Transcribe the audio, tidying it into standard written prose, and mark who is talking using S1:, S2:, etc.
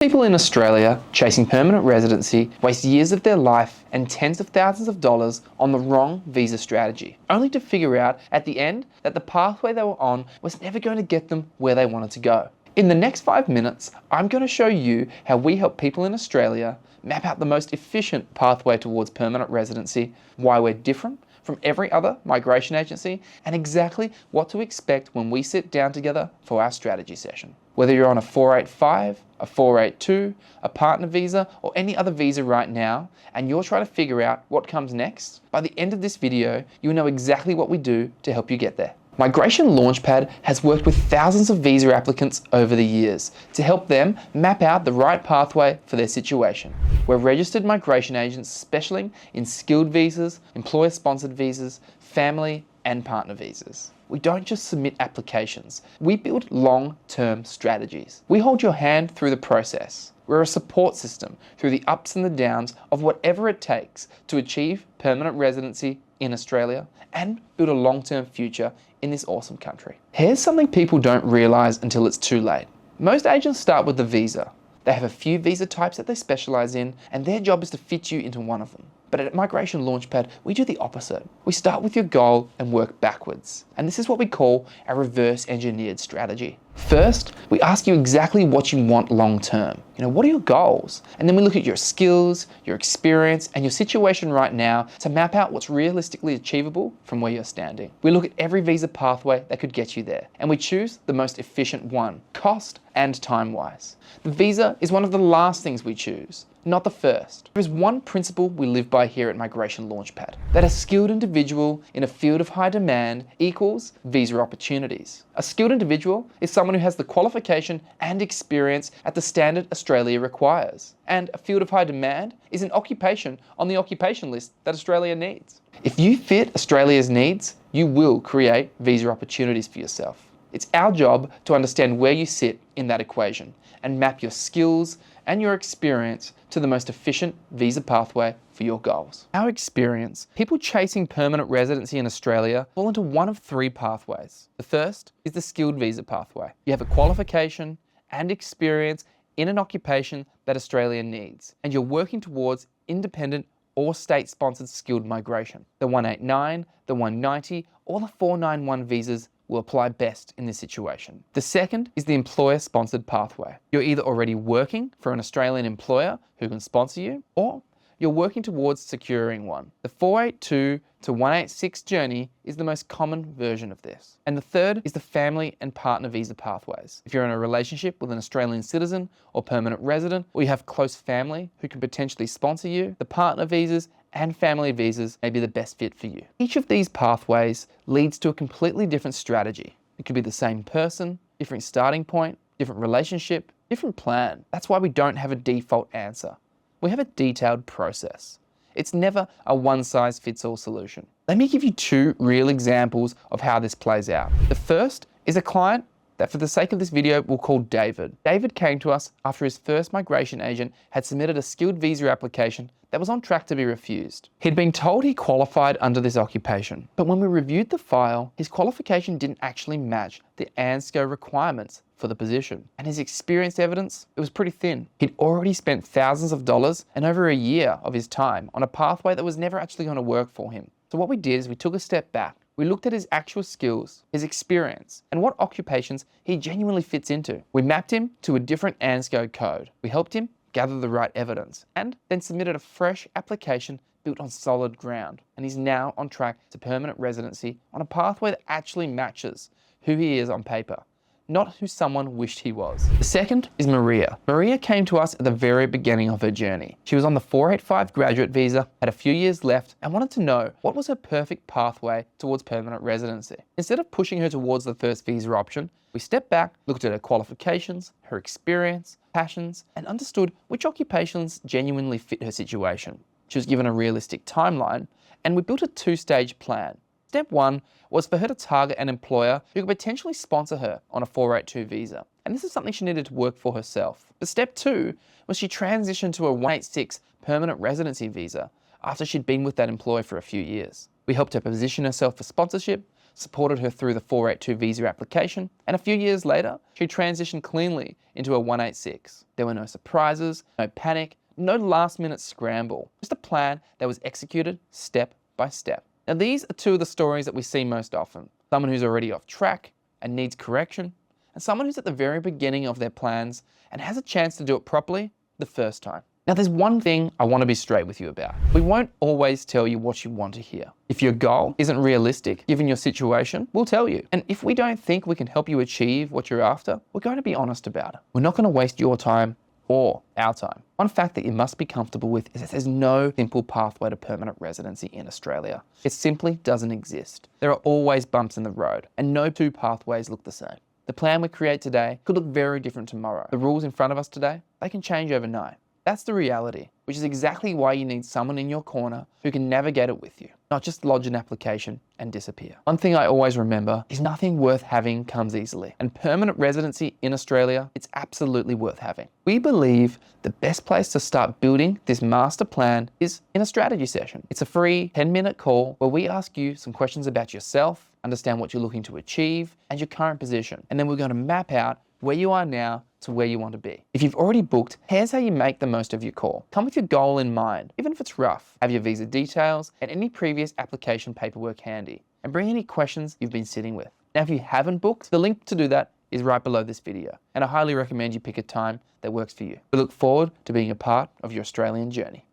S1: People in Australia chasing permanent residency waste years of their life and tens of thousands of dollars on the wrong visa strategy, only to figure out at the end that the pathway they were on was never going to get them where they wanted to go. In the next 5 minutes, I'm going to show you how we help people in Australia map out the most efficient pathway towards permanent residency, why we're different from every other migration agency, and exactly what to expect when we sit down together for our strategy session. Whether you're on a 485, a 482, a partner visa, or any other visa right now, and you're trying to figure out what comes next, by the end of this video, you'll know exactly what we do to help you get there. Migration Launchpad has worked with thousands of visa applicants over the years to help them map out the right pathway for their situation. We're registered migration agents specializing in skilled visas, employer-sponsored visas, family and partner visas. We don't just submit applications, we build long-term strategies. We hold your hand through the process. We're a support system through the ups and the downs of whatever it takes to achieve permanent residency in Australia and build a long-term future in this awesome country. Here's something people don't realise until it's too late. Most agents start with the visa. They have a few visa types that they specialise in, and their job is to fit you into one of them. But at Migration Launchpad, we do the opposite. We start with your goal and work backwards. And this is what we call a reverse engineered strategy. First, we ask you exactly what you want long term. What are your goals? And then we look at your skills, your experience, and your situation right now to map out what's realistically achievable from where you're standing. We look at every visa pathway that could get you there, and we choose the most efficient one, cost and time-wise. The visa is one of the last things we choose, not the first. There is one principle we live by here at Migration Launchpad, that a skilled individual in a field of high demand equals visa opportunities. A skilled individual is someone who has the qualification and experience at the standard Australia requires. And a field of high demand is an occupation on the occupation list that Australia needs. If you fit Australia's needs, you will create visa opportunities for yourself. It's our job to understand where you sit in that equation and map your skills and your experience to the most efficient visa pathway for your goals. Our experience, people chasing permanent residency in Australia fall into one of three pathways. The first is the skilled visa pathway. You have a qualification and experience in an occupation that Australia needs, and you're working towards independent or state-sponsored skilled migration. The 189, the 190, or the 491 visas will apply best in this situation. The second is the employer-sponsored pathway. You're either already working for an Australian employer who can sponsor you, or you're working towards securing one. The 482 to 186 journey is the most common version of this. And the third is the family and partner visa pathways. If you're in a relationship with an Australian citizen or permanent resident, or you have close family who can potentially sponsor you, the partner visas and family visas may be the best fit for you. Each of these pathways leads to a completely different strategy. It could be the same person, different starting point, different relationship, different plan. That's why we don't have a default answer. We have a detailed process. It's never a one-size-fits-all solution. Let me give you two real examples of how this plays out. The first is a client that, for the sake of this video, we'll call David. David came to us after his first migration agent had submitted a skilled visa application that was on track to be refused. He'd been told he qualified under this occupation, but when we reviewed the file, his qualification didn't actually match the ANSCO requirements for the position. And his experience evidence, it was pretty thin. He'd already spent thousands of dollars and over a year of his time on a pathway that was never actually going to work for him. So what we did is we took a step back. We looked at his actual skills, his experience, and what occupations he genuinely fits into. We mapped him to a different ANSCO code. We helped him gather the right evidence, and then submitted a fresh application built on solid ground. And he's now on track to permanent residency on a pathway that actually matches who he is on paper, not who someone wished he was. The second is Maria. Maria came to us at the very beginning of her journey. She was on the 485 graduate visa, had a few years left, and wanted to know what was her perfect pathway towards permanent residency. Instead of pushing her towards the first visa option, we stepped back, looked at her qualifications, her experience, passions, and understood which occupations genuinely fit her situation. She was given a realistic timeline, and we built a two-stage plan. Step one was for her to target an employer who could potentially sponsor her on a 482 visa. And this is something she needed to work for herself. But step two was she transitioned to a 186 permanent residency visa after she'd been with that employer for a few years. We helped her position herself for sponsorship supported her through the 482 visa application, and a few years later, she transitioned cleanly into a 186. There were no surprises, no panic, no last-minute scramble, just a plan that was executed step by step. Now, these are two of the stories that we see most often. Someone who's already off track and needs correction, and someone who's at the very beginning of their plans and has a chance to do it properly the first time. Now, there's one thing I want to be straight with you about. We won't always tell you what you want to hear. If your goal isn't realistic, given your situation, we'll tell you. And if we don't think we can help you achieve what you're after, we're going to be honest about it. We're not going to waste your time or our time. One fact that you must be comfortable with is that there's no simple pathway to permanent residency in Australia. It simply doesn't exist. There are always bumps in the road, and no two pathways look the same. The plan we create today could look very different tomorrow. The rules in front of us today, they can change overnight. That's the reality, which is exactly why you need someone in your corner who can navigate it with you, not just lodge an application and disappear. One thing I always remember is nothing worth having comes easily, and permanent residency in Australia, it's absolutely worth having. We believe the best place to start building this master plan is in a strategy session. It's a free 10-minute call where we ask you some questions about yourself, understand what you're looking to achieve, and your current position. And then we're going to map out where you are now to where you want to be. If you've already booked, here's how you make the most of your call. Come with your goal in mind, even if it's rough. Have your visa details and any previous application paperwork handy. And bring any questions you've been sitting with. Now, if you haven't booked, the link to do that is right below this video. And I highly recommend you pick a time that works for you. We look forward to being a part of your Australian journey.